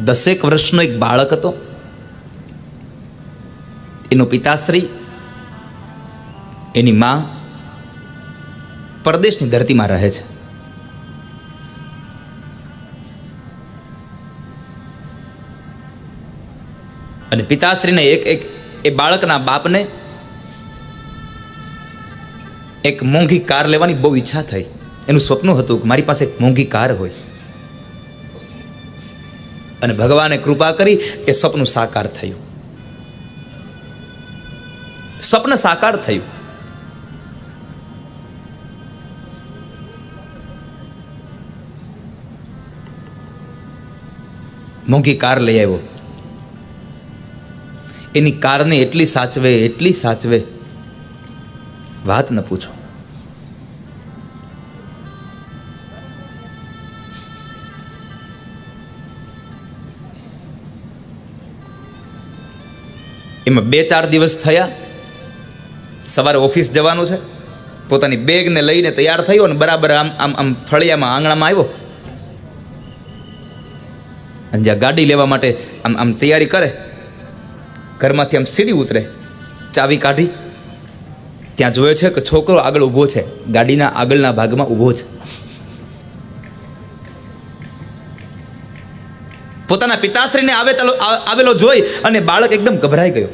10 વર્ષનો એક બાળક હતો. એનો પિતાશ્રી, એની માં પરદેશની ધરતીમાં રહે છે. અને પિતાશ્રીને એ બાળકના બાપને એક મોંઘી કાર લેવાની બહુ ઈચ્છા થઈ. એનું સ્વપ્ન હતું કે મારી પાસે એક મોંઘી કાર હોય. અને ભગવાને કૃપા કરી એ સ્વપ્ન સાકાર થયું. સ્વપ્ન સાકાર થયું. મોંઘી કાર લઈ આવ્યો. એની કારને એટલી સાચવે, વાત ન પૂછો. એમાં 2-4 દિવસ થયા. સવારે ઓફિસ જવાનું છે, પોતાની બેગને લઈને તૈયાર થયો અને બરાબર આમ ફળિયામાં આંગણામાં આવ્યો. અને જ્યાં ગાડી લેવા માટે આમ તૈયારી કરે, ઘરમાંથી આમ સીડી ઉતરે, ચાવી કાઢી ત્યાં જોવે છે કે છોકરો આગળ ઊભો છે, ગાડીના આગળના ભાગમાં ઊભો છે. પોતાના પિતાશ્રીને આવેલો જોઈ અને બાળક એકદમ ગભરાઈ ગયો.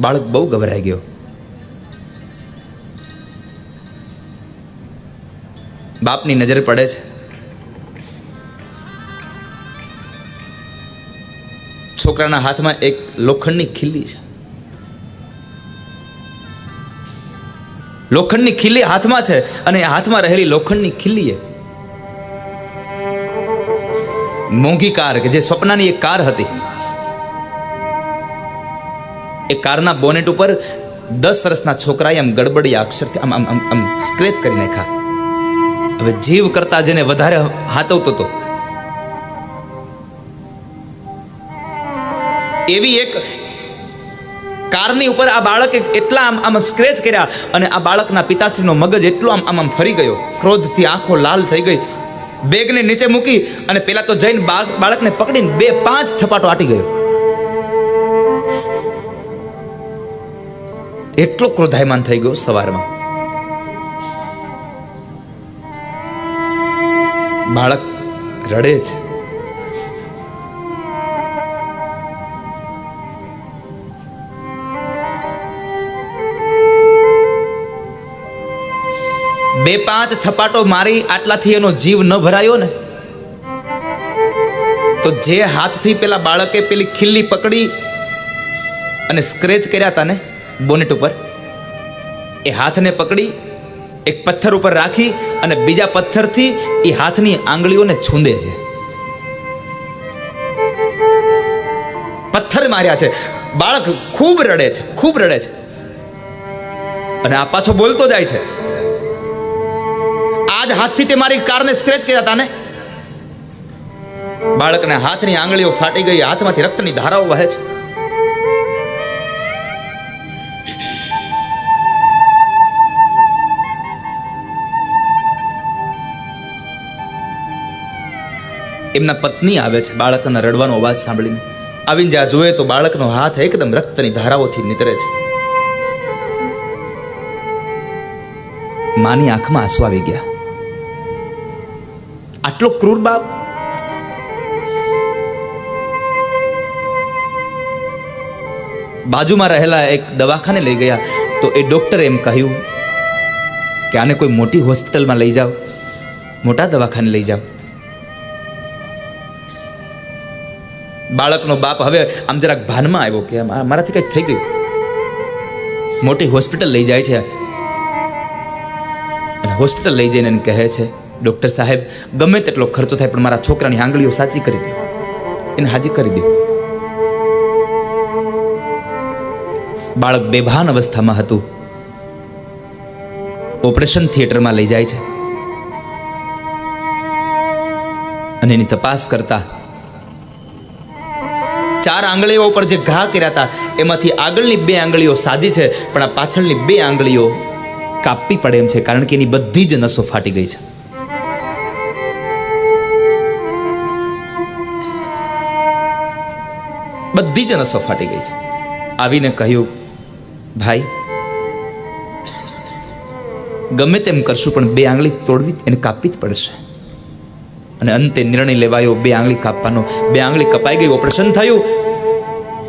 બાળક બહુ ગભરાઈ ગયો. બાપની નજર પડે છે. છોકરાના હાથમાં એક લોખંડની ખીલી છે. લોખંડની ખીલી હાથમાં છે અને હાથમાં રહેલી લોખંડની ખીલીએ મોંઘી કાર, કે જે સ્વપ્નની એક કાર હતી, એ કારના બોનેટ ઉપર 10 વર્ષના છોકરાએ આમ ગડબડી અક્ષરથી આમ સ્ક્રેચ કરી નાખ્યા. હવે જીવ કરતા જેને વધારે હાચવતો હતો એવી એક કારની ઉપર આ બાળકે એટલા આમ સ્ક્રેચ કર્યા અને આ બાળકના પિતાશ્રીનો મગજ એટલો આમ ફરી ગયો. ક્રોધથી આંખો લાલ થઈ ગઈ. બેગને નીચે મૂકી અને પેલા તો જઈને બાળકને પકડીને 2-5 થપાટો આટી ગયો. એટલો ક્રોધાયમાન થઈ ગયો. સવારમાં બાળક રડે છે. બે 5 થપાટો મારી આટલાથી એનો જીવ ન ભરાયો ને, તો જે હાથથી પેલા બાળકે પેલી ખીલ્લી પકડી અને સ્ક્રેચ કર્યા હતા ને બોનેટ ઉપર, એ હાથને પકડી એક પથ્થર ઉપર રાખી અને બીજા પથ્થરથી એ હાથની આંગળીઓને છૂંદે છે. પથ્થર માર્યા છે. બાળક ખૂબ રડે છે. અને આ પાછો બોલતો જાય છે, આજ હાથથી તે મારી કારને સ્ક્રેચ કર્યા હતા ને. બાળકના હાથની આંગળીઓ ફાટી ગઈ. હાથમાંથી રક્તની ધારાઓ વહે છે. એમના પત્ની આવે છે બાળકના રડવાનો અવાજ સાંભળીને. આવીને જ્યાં જોયે તો બાળકનો હાથ એકદમ રક્તની ધારાઓથી નીતરે છે. માની આંખમાં આંસુ આવી ગયા. આટલો ક્રૂર બાપ. બાજુમાં રહેલા એક દવાખાને લઈ ગયા તો એ ડોક્ટરે એમ કહ્યું કે આને કોઈ મોટી હોસ્પિટલમાં લઈ જાઓ, મોટા દવાખાને લઈ જાઓ. બાળકનો બાપ હવે આમ જરાક ભાનમાં આવ્યો કે મારાથી કંઈક થઈ ગયું. મોટી હોસ્પિટલ લઈ જાય છે અને હોસ્પિટલ લઈ જઈને એને કહે છે, ડૉક્ટર સાહેબ ગમે તેટલો ખર્ચો થાય પણ મારા છોકરાની આંગળીઓ સાચી કરી દો, એને હાજી કરી દો. બાળક બેભાન અવસ્થામાં હતું. ઓપરેશન થિયેટરમાં લઈ જાય છે અને એની તપાસ કરતા 4 આંગળીઓ ઉપર જે ઘા કર્યા હતા એમાંથી આગળની 2 આંગળીઓ સાજી છે, પણ આ પાછળની 2 આંગળીઓ કાપવી પડે એમ છે, કારણ કે એની બધી જ નસો ફાટી ગઈ છે. બધી જ નસો ફાટી ગઈ છે. આવીને કહ્યું, ભાઈ ગમે તેમ કરશું પણ 2 આંગળી તોડવી, એને કાપવી જ પડશે. અને અંતે નિર્ણય લેવાયો 2 આંગળી કાપવાનો. 2 આંગળી કપાઈ ગઈ. ઓપરેશન થયું.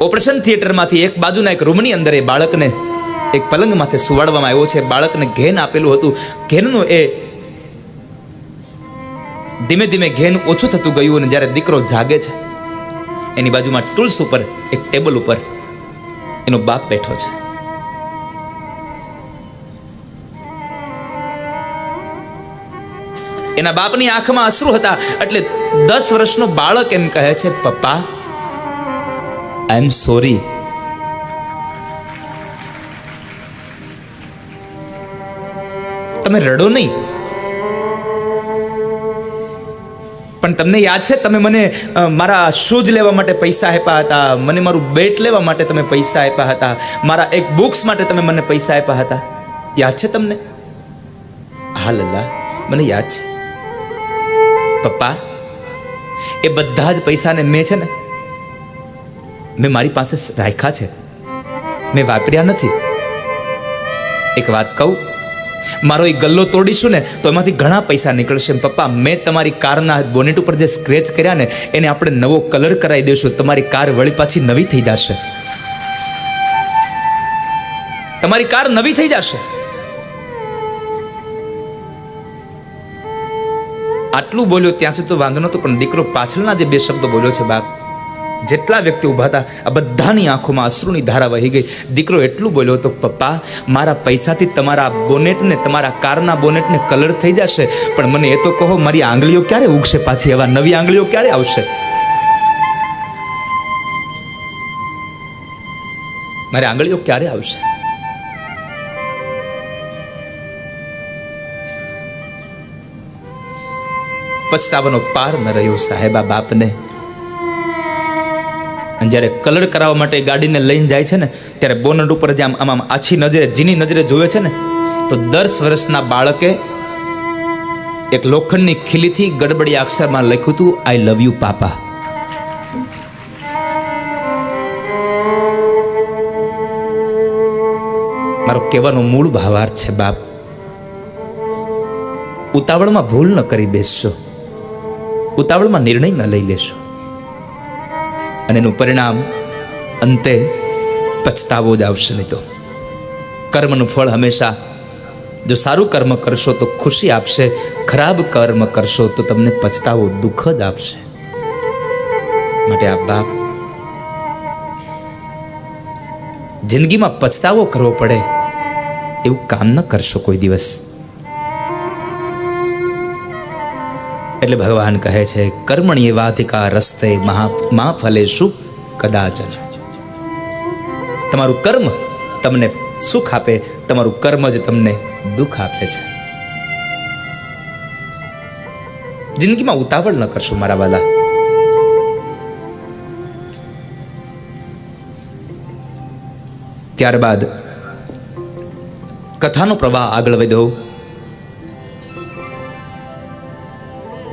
ઓપરેશન થિયેટરમાંથી એક બાજુના એક રૂમની અંદર એ બાળકને એક પલંગ માથે સુવાડવામાં આવ્યો છે. બાળકને ઘેન આપેલું હતું. ઘેનનું એ ધીમે ધીમે ઘેન ઓછું થતું ગયું. અને જ્યારે દીકરો જાગે છે, એની બાજુમાં ટૂલ્સ ઉપર એક ટેબલ ઉપર એનો બાપ બેઠો છે. એના બાપની આંખમાં અશ્રુ હતા. એટલે 10 વર્ષનો બાળક એમ કહે છે, પપ્પા આઈ એમ સોરી. તમે રડો નહીં, પણ તમને યાદ છે તમે મને મારા શૂઝ લેવા માટે પૈસા આપ્યા હતા, મને મારું બેટ લેવા માટે તમે પૈસા આપ્યા હતા, મારા એક બુક્સ માટે તમે મને પૈસા આપ્યા હતા, યાદ છે તમને? હા લલ્લા, મને યાદ છે. પપ્પા એ બધા જ પૈસાને મેં છે ને મેં મારી પાસે રાખ્યા છે, મેં વાપર્યા નથી. એક વાત કહું, મારો એ ગલ્લો તોડીશું ને તો એમાંથી ઘણા પૈસા નીકળશે. પપ્પા મેં તમારી કારના બોનેટ ઉપર જે સ્ક્રેચ કર્યા ને એને આપણે નવો કલર કરાવી દઈશું. તમારી કાર વળી પાછી નવી થઈ જશે. તમારી કાર નવી થઈ જશે. આટલું બોલ્યો ત્યાં સુધી તો વાંધો નહોતો, પણ દીકરો પાછળના જે 2 શબ્દો બોલ્યો છે બાપ, જેટલા વ્યક્તિ ઊભા હતા આ બધાની આંખોમાં અશ્રુની ધારા વહી ગઈ. દીકરો એટલું બોલ્યો હતો, પપ્પા મારા પૈસાથી તમારા બોનેટને, તમારા કારના બોનેટને કલર થઈ જશે, પણ મને એ તો કહો મારી આંગળીઓ ક્યારે ઉગશે પાછી, એવા નવી આંગળીઓ ક્યારે આવશે? મારી આંગળીઓ ક્યારે આવશે? પછતાવાનો પાર ન રહ્યો સાહેબા બાપને. અને જ્યારે કલર કરાવવા માટે ગાડીને લઈને જાય છે ને, ત્યારે બોનટ ઉપર જે આમ આછી નજરે, જીની નજરે જોવે છે ને, તો 10 વર્ષના બાળકે એક લોખંડની ખીલીથી ગડબડિયા અક્ષરમાં લખ્યું હતું, આઈ લવ યુ પાપા. મારો કહેવાનો મૂળ ભાવાર્થ છે બાપ, ઉતાવળમાં ભૂલ ન કરી બેસશો, ઉતાવળમાં નિર્ણય ન લઈ લેશો, અને એનું પરિણામ અંતે પછતાવો જ આવશે. નહીં તો કર્મનું ફળ હંમેશા, જો સારું કર્મ કરશો તો ખુશી આપશે, ખરાબ કર્મ કરશો તો તમને પછતાવો, દુઃખ જ આપશે. માટે આ બાપ, જિંદગીમાં પછતાવો કરવો પડે એવું કામ ન કરશો કોઈ દિવસ. એટલે ભગવાન કહે છે, કર્મણીય વાધિકા રસ્તે મા ફલેષુ કદાચન. તમારું કર્મ તમને સુખ આપે, તમારું કર્મ જ તમને દુઃખ આપે છે. જિંદગીમાં ઉતાવળ ન કરશો મારા વાલા. ત્યારબાદ કથાનો પ્રવાહ આગળ વધ્યો.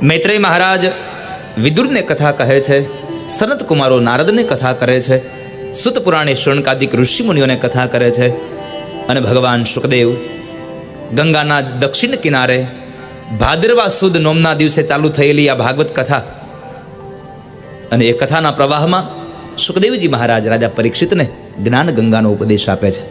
મૈત્રેય મહારાજ વિદુરને કથા કહે છે, સનત કુમારો નારદને કથા કરે છે, સુત પુરાણે શૌનકાદિક ઋષિમુનિઓને કથા કરે છે, અને ભગવાન શુકદેવ ગંગાના દક્ષિણ કિનારે ભાદરવા સુદ નોમના દિવસે ચાલુ થયેલી આ ભાગવત કથા, અને એ કથાના પ્રવાહમાં સુખદેવજી મહારાજ રાજા પરીક્ષિતને જ્ઞાન ગંગાનો ઉપદેશ આપે છે.